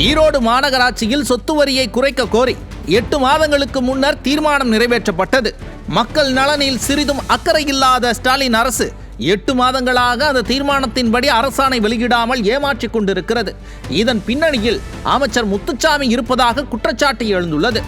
ஈரோடு மாநகராட்சியில் சொத்து வரியை குறைக்க கோரி 8 மாதங்களுக்கு முன்னர் தீர்மானம் நிறைவேற்றப்பட்டது. மக்கள் நலனில் சிறிதும் அக்கறை இல்லாத ஸ்டாலின் அரசு 8 மாதங்களாக அந்த தீர்மானத்தின்படி அரசாணை வெளியிடாமல் ஏமாற்றிக் கொண்டிருக்கிறது. இதன் பின்னணியில் அமைச்சர் முத்துச்சாமி இருப்பதாக குற்றச்சாட்டு எழுந்துள்ளது.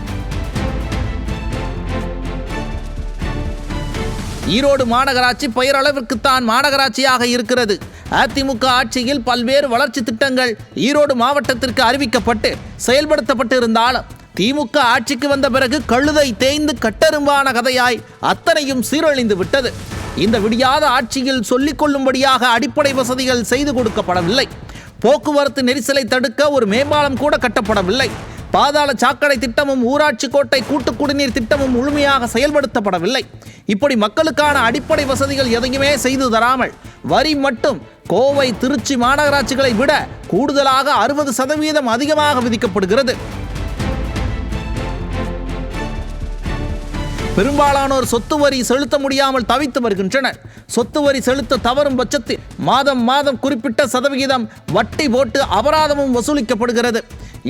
ஈரோடு மாநகராட்சி பெயரளவிற்குத்தான் மாநகராட்சியாக இருக்கிறது. அதிமுக ஆட்சியில் பல்வேறு வளர்ச்சி திட்டங்கள் ஈரோடு மாவட்டத்திற்கு அறிவிக்கப்பட்டு செயல்படுத்தப்பட்டு இருந்தாலும் திமுக ஆட்சிக்கு வந்த பிறகு கழுதை தேய்ந்து கட்டெரும்பான கதையாய் அத்தனையும் சீரழிந்து விட்டது. இந்த விடியாத ஆட்சியில் சொல்லிக் கொள்ளும்படியாக அடிப்படை வசதிகள் செய்து கொடுக்கப்படவில்லை. போக்குவரத்து நெரிசலை தடுக்க ஒரு மேம்பாலம் கூட கட்டப்படவில்லை. பாதாள சாக்கடை திட்டமும் ஊராட்சி கோட்டை கூட்டு குடிநீர் திட்டமும் முழுமையாக செயல்படுத்தப்படவில்லை. இப்படி மக்களுக்கான அடிப்படை வசதிகள் எதையுமே செய்து தராமல் வரி மட்டும் கோவை, திருச்சி மாநகராட்சிகளை விட கூடுதலாக 60% அதிகமாக விதிக்கப்படுகிறது. பெரும்பாலானோர் சொத்து வரி செலுத்த முடியாமல் தவித்து வருகின்றனர். சொத்து வரி செலுத்த தவறும் பட்சத்தில் மாதம் குறிப்பிட்ட சதவிகிதம் வட்டி போட்டு அபராதமும் வசூலிக்கப்படுகிறது.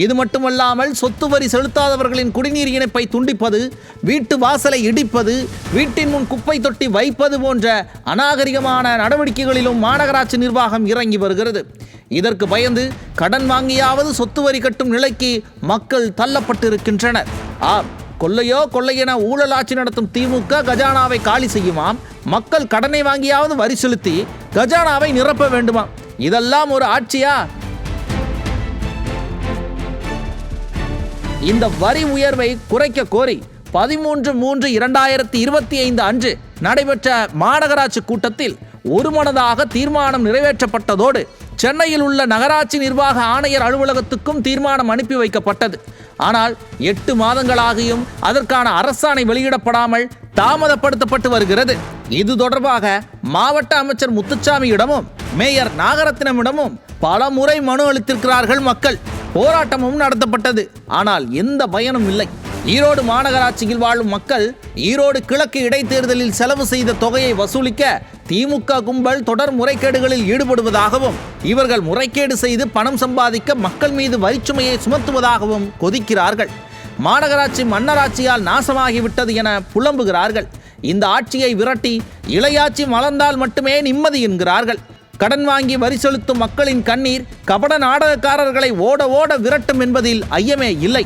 இது மட்டுமல்லாமல் சொத்து வரி செலுத்தாதவர்களின் குடிநீர் இணைப்பை துண்டிப்பது, வீட்டு வாசலை இடிப்பது, வீட்டின் முன் குப்பை தொட்டி வைப்பது போன்ற அநாகரிகமான நடவடிக்கைகளிலும் மாநகராட்சி நிர்வாகம் இறங்கி வருகிறது. இதற்கு பயந்து கடன் வாங்கியாவது சொத்து வரி கட்டும் நிலைக்கு மக்கள் தள்ளப்பட்டிருக்கின்றனர். கொள்ளை என ஊழல் ஆட்சி நடத்தும் திமுக கஜானாவை காலி செய்யுமாம். மக்கள் கடனை வாங்கியாவது வரி செலுத்தி கஜானாவை நிரப்ப வேண்டுமா? இதெல்லாம் ஒரு ஆட்சியா? இந்த வரி உயர்வை குறைக்க கோரி 13/3/2025 அன்று நடைபெற்ற மாநகராட்சி கூட்டத்தில் ஒருமனதாக தீர்மானம் நிறைவேற்றப்பட்டதோடு சென்னையில் உள்ள நகராட்சி நிர்வாக ஆணையர் அலுவலகத்துக்கும் தீர்மானம் அனுப்பி வைக்கப்பட்டது. ஆனால் 8 மாதங்களாகியும் அதற்கான அரசாணை வெளியிடப்படாமல் தாமதப்படுத்தப்பட்டு வருகிறது. இது தொடர்பாக மாவட்ட அமைச்சர் முத்துச்சாமியிடமும் மேயர் நாகரத்னமிடமும் பல முறை மனு அளித்திருக்கிறார்கள் மக்கள். போராட்டமும் நடத்தப்பட்டது. ஆனால் எந்த பயனும் இல்லை. ஈரோடு மாநகராட்சியில் வாழும் மக்கள் ஈரோடு கிழக்கு இடைத்தேர்தலில் செலவு செய்த தொகையை வசூலிக்க திமுக கும்பல் தொடர் முறைகேடுகளில் ஈடுபடுவதாகவும் இவர்கள் முறைகேடு செய்து பணம் சம்பாதிக்க மக்கள் மீது வரிச்சுமையை சுமத்துவதாகவும் கொதிக்கிறார்கள். மாநகராட்சி மன்னராட்சியால் நாசமாகிவிட்டது என புலம்புகிறார்கள். இந்த ஆட்சியை விரட்டி இளையாட்சி மலர்ந்தால் மட்டுமே நிம்மதி என்கிறார்கள். கடன் வாங்கி வரி செலுத்தும் மக்களின் கண்ணீர் கபட நாடகக்காரர்களை ஓட விரட்டும் என்பதில் ஐயமே இல்லை.